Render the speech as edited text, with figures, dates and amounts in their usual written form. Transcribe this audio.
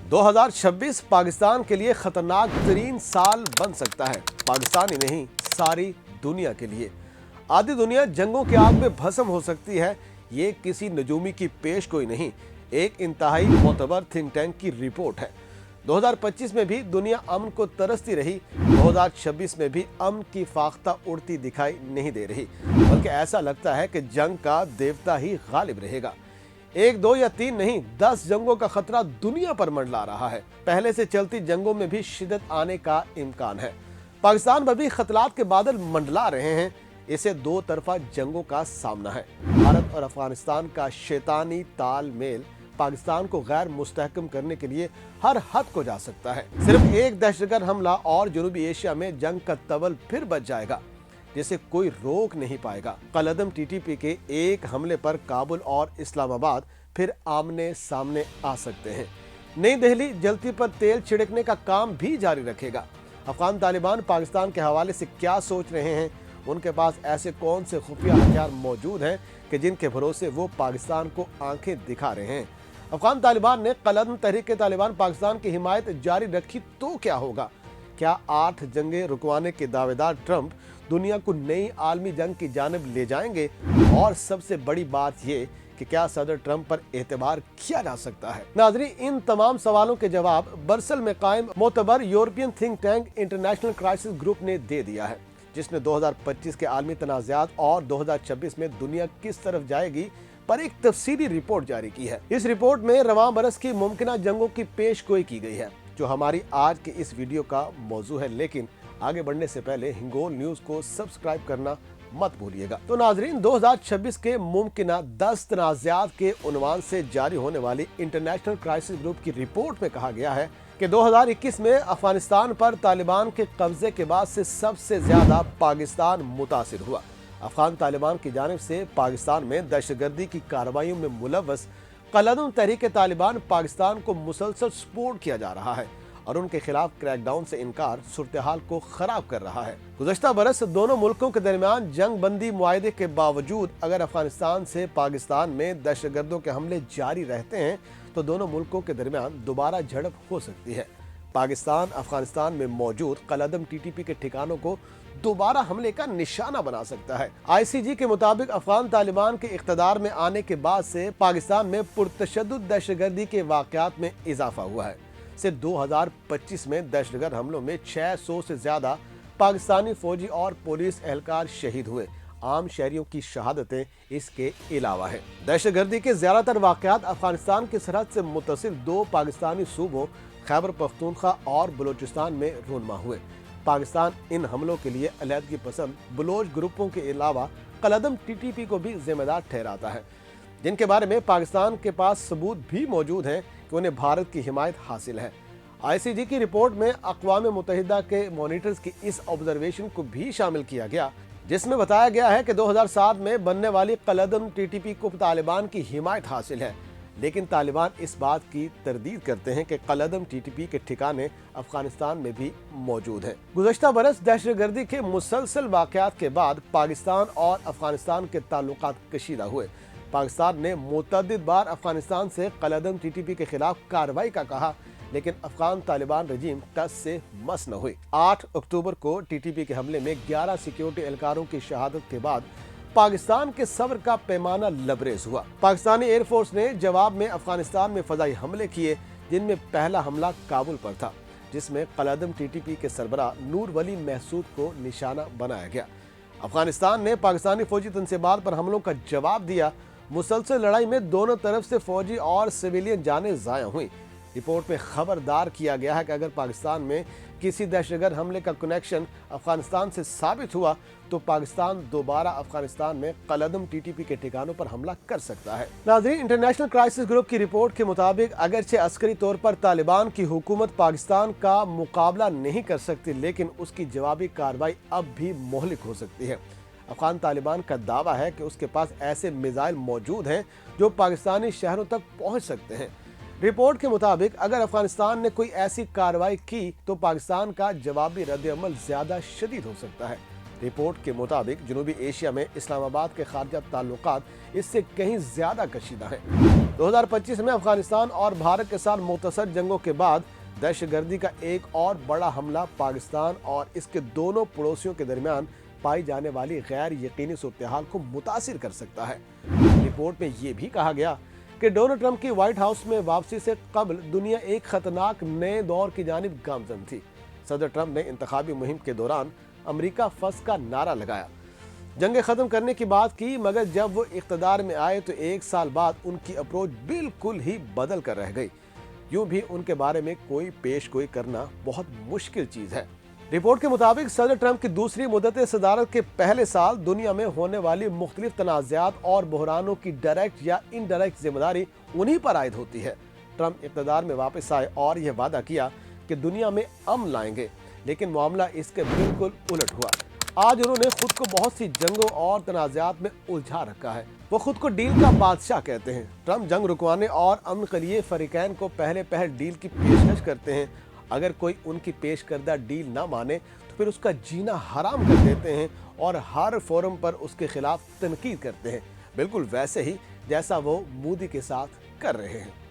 2026 पाकिस्तान के लिए खतरनाक तरीन साल बन सकता है। पाकिस्तान ही नहीं, सारी दुनिया के लिए। आधी दुनिया जंगों के आग में भस्म हो सकती है। ये किसी नजूमी की पेश गोई नहीं, एक इंतहाई मोतबर थिंक टैंक की रिपोर्ट है। 2025 में भी दुनिया अमन को तरसती रही, 2026 में भी अमन की फाख्ता उड़ती दिखाई नहीं दे रही, बल्कि ऐसा लगता है कि जंग का देवता ही गालिब रहेगा। 1, 2 या 3 नहीं, 10 जंगों का खतरा दुनिया पर मंडला रहा है। पहले से चलती जंगों में भी शिद्दत आने का इम्कान है। पाकिस्तान पर भी खतरात के बादल मंडला रहे हैं। इसे दो तरफा जंगों का सामना है। भारत और अफगानिस्तान का शैतानी तालमेल पाकिस्तान को गैर मुस्तहकम करने के लिए हर हद को जा सकता है। सिर्फ एक दहशतगर्द हमला और जनूबी एशिया में जंग का तवल फिर बच जाएगा, जिसे कोई रोक नहीं पाएगा। कलअदम टीटीपी के एक हमले पर काबुल और इस्लामाबाद फिर आमने सामने आ सकते हैं। नई दिल्ली जलती पर तेल छिड़कने का काम भी जारी रखेगा। अफगान तालिबान पाकिस्तान के हवाले से क्या सोच रहे हैं? उनके पास ऐसे कौन से खुफिया हथियार मौजूद हैं कि जिनके भरोसे वो पाकिस्तान को आंखें दिखा रहे हैं? अफगान तालिबान ने कलअदम तहरीक तालिबान पाकिस्तान की हिमायत जारी रखी तो क्या होगा? क्या 8 जंगें रुकवाने के दावेदार ट्रंप दुनिया को नई आलमी जंग की जानिब ले जाएंगे? और सबसे बड़ी बात ये कि क्या सदर ट्रंप पर एतबार किया जा सकता है? नाज़रीन, इन तमाम सवालों के जवाब बरसल में कायम मोतबर European think tank International Crisis Group ने दे दिया है, जिसने 2025 के आलमी तनाज़ात और 2026 में दुनिया किस तरफ जाएगी पर एक तफसीली रिपोर्ट जारी की है। इस रिपोर्ट में रवां बरस की मुमकिना जंगों की पेशगोई की गई है, जो हमारी आज के इस वीडियो का मौजू है। लेकिन आगे बढ़ने से पहले हिंगोल न्यूज को सब्सक्राइब करना मत भूलिएगा। तो नाजरीन, 2026 के मुमकिना 10 तनाज़ात के उन्वान से जारी होने वाली इंटरनेशनल क्राइसिस ग्रुप की रिपोर्ट में कहा गया है कि 2021 में अफगानिस्तान पर तालिबान के कब्जे के बाद से सबसे ज्यादा पाकिस्तान मुतासिर हुआ। अफगान तालिबान की जानिब से पाकिस्तान में दहशतगर्दी की कार्रवाइयों में मुलव्वस कलअदम तहरीक तालिबान पाकिस्तान को मुसलसल सपोर्ट किया जा रहा है और उनके खिलाफ क्रैकडाउन से इनकार सूरत हाल को खराब कर रहा है। गुज़श्ता बरस दोनों मुल्कों के दरमियान जंग बंदी मुआहदे के बावजूद अगर अफगानिस्तान से पाकिस्तान में दहशतगर्दों के हमले जारी रहते हैं तो दोनों मुल्कों के दरमियान दोबारा झड़प हो सकती है। पाकिस्तान अफगानिस्तान में मौजूद कलअदम टीटीपी के ठिकानों को दोबारा हमले का निशाना बना सकता है। ICG के मुताबिक अफगान तालिबान के इख्तदार में आने के बाद से पाकिस्तान में पुरतशद्दुद दहशतगर्दी के वाक़यात में इजाफा हुआ है। सिर्फ 2025 में दहशतगर्द हमलों में 600 से ज्यादा पाकिस्तानी फौजी और पुलिस एहलकार शहीद हुए। आम शहरियों की शहादतें इसके अलावा है। दहशतगर्दी के ज्यादातर वाक़यात अफगानिस्तान की सरहद से मुत्तसिल 2 पाकिस्तानी सूबों खैबर पख्तूनख्वा और बलूचिस्तान में रूनमा हुए। पाकिस्तान इन हमलों के लिए अलहदगी पसंद बलोच ग्रुपों के अलावा कलअदम टीटीपी को भी जिम्मेदार ठहराता है, जिनके बारे में पाकिस्तान के पास सबूत भी मौजूद हैं कि उन्हें भारत की हिमायत हासिल है। ICG की रिपोर्ट में अक़वाम मुत्तहिदा के मॉनिटर्स की इस ऑब्जर्वेशन को भी शामिल किया गया, जिसमें बताया गया है कि 2007 में बनने वाली कलअदम टीटीपी को तालिबान की हिमायत हासिल है। लेकिन तालिबान इस बात की तरदीद करते हैं कि कलअदम टीटीपी के ठिकाने अफगानिस्तान में भी मौजूद हैं। गुज़श्ता बरस दहशतगर्दी के मुसलसल वाक़यात के बाद पाकिस्तान और अफगानिस्तान के ताल्लुकात कशीदा हुए। पाकिस्तान ने मुतअद्दिद बार अफगानिस्तान से कलअदम टीटीपी के खिलाफ कार्रवाई का कहा, लेकिन अफगान तालिबान रजीम टस से मस न हुई। 8 अक्टूबर को टीटीपी के हमले में 11 सिक्योरिटी एहलकारों की शहादत के बाद पाकिस्तान के सब्र का पैमाना लबरेज हुआ। पाकिस्तानी एयरफोर्स ने जवाब में अफगानिस्तान में फजाई हमले किए, जिनमें पहला हमला काबुल पर था, जिसमें कलअदम टीटीपी के सरबराह नूर वली महसूद को निशाना बनाया गया। अफगानिस्तान ने पाकिस्तानी फौजी तनसीबात पर हमलों का जवाब दिया। मुसलसल लड़ाई में दोनों तरफ से फौजी और सिविलियन जानें ज़ाया हुई। रिपोर्ट में खबरदार किया गया है कि अगर पाकिस्तान में किसी दहशतगर्द हमले का कनेक्शन अफगानिस्तान से साबित हुआ तो पाकिस्तान दोबारा अफगानिस्तान में कलअदम टीटीपी के ठिकानों पर हमला कर सकता है। नाज़रीन, इंटरनेशनल क्राइसिस ग्रुप की रिपोर्ट के मुताबिक अगरचे अस्करी तौर पर तालिबान की हुकूमत पाकिस्तान का मुकाबला नहीं कर सकती, लेकिन उसकी जवाबी कार्रवाई अब भी मोहलिक हो सकती है। अफगान तालिबान का दावा है कि उसके पास ऐसे मिसाइल मौजूद हैं जो पाकिस्तानी शहरों तक पहुंच सकते हैं। रिपोर्ट के मुताबिक अगर अफगानिस्तान ने कोई ऐसी कार्रवाई की तो पाकिस्तान का जवाबी रद्द-ए-अमल ज्यादा शदीद हो सकता है। रिपोर्ट के मुताबिक जनूबी एशिया में इस्लामाबाद के खारजा ताल्लुकात इससे कहीं ज्यादा कशीदा हैं। 2025 में अफगानिस्तान और भारत के साथ मुख्तसर जंगों के बाद दहशतगर्दी का एक और बड़ा हमला पाकिस्तान और इसके दोनों पड़ोसियों के दरमियान पाई जाने वाली गैर यकीनी सूरत-ए-हाल को मुतासिर कर सकता है। रिपोर्ट में ये भी कहा गया कि डोनाल्ड ट्रंप की व्हाइट हाउस में वापसी से कबल दुनिया एक खतरनाक नए दौर की जानिब गामजन थी। सदर ट्रंप ने इंतखाबी मुहिम के दौरान अमेरिका फर्स्ट का नारा लगाया, जंगें खत्म करने की बात की, मगर जब वो इख्तदार में आए तो एक साल बाद उनकी अप्रोच बिल्कुल ही बदल कर रह गई। यूं भी उनके बारे में कोई पेशगोई करना बहुत मुश्किल चीज है। रिपोर्ट के मुताबिक सदर ट्रंप की दूसरी मुद्दत सदारत के पहले साल दुनिया में होने वाली मुख्तलिफ तनाज़ात और बहरानों की डायरेक्ट या इनडायरेक्ट जिम्मेदारी उन्हीं पर आयद होती है। ट्रंप इक़्तिदार में वापस आए और यह वादा किया कि दुनिया में अमन लाएंगे, लेकिन मामला इसके बिल्कुल उलट हुआ। आज उन्होंने खुद को बहुत सी जंगों और तनाज़ात में उलझा रखा है। वो खुद को डील का बादशाह कहते हैं। ट्रंप जंग रुकवाने और अमन के लिए फरीकैन को पहले डील की पेशकश करते हैं। अगर कोई उनकी पेश करदा डील ना माने तो फिर उसका जीना हराम कर देते हैं और हर फोरम पर उसके खिलाफ तनकीद करते हैं, बिल्कुल वैसे ही जैसा वो मोदी के साथ कर रहे हैं।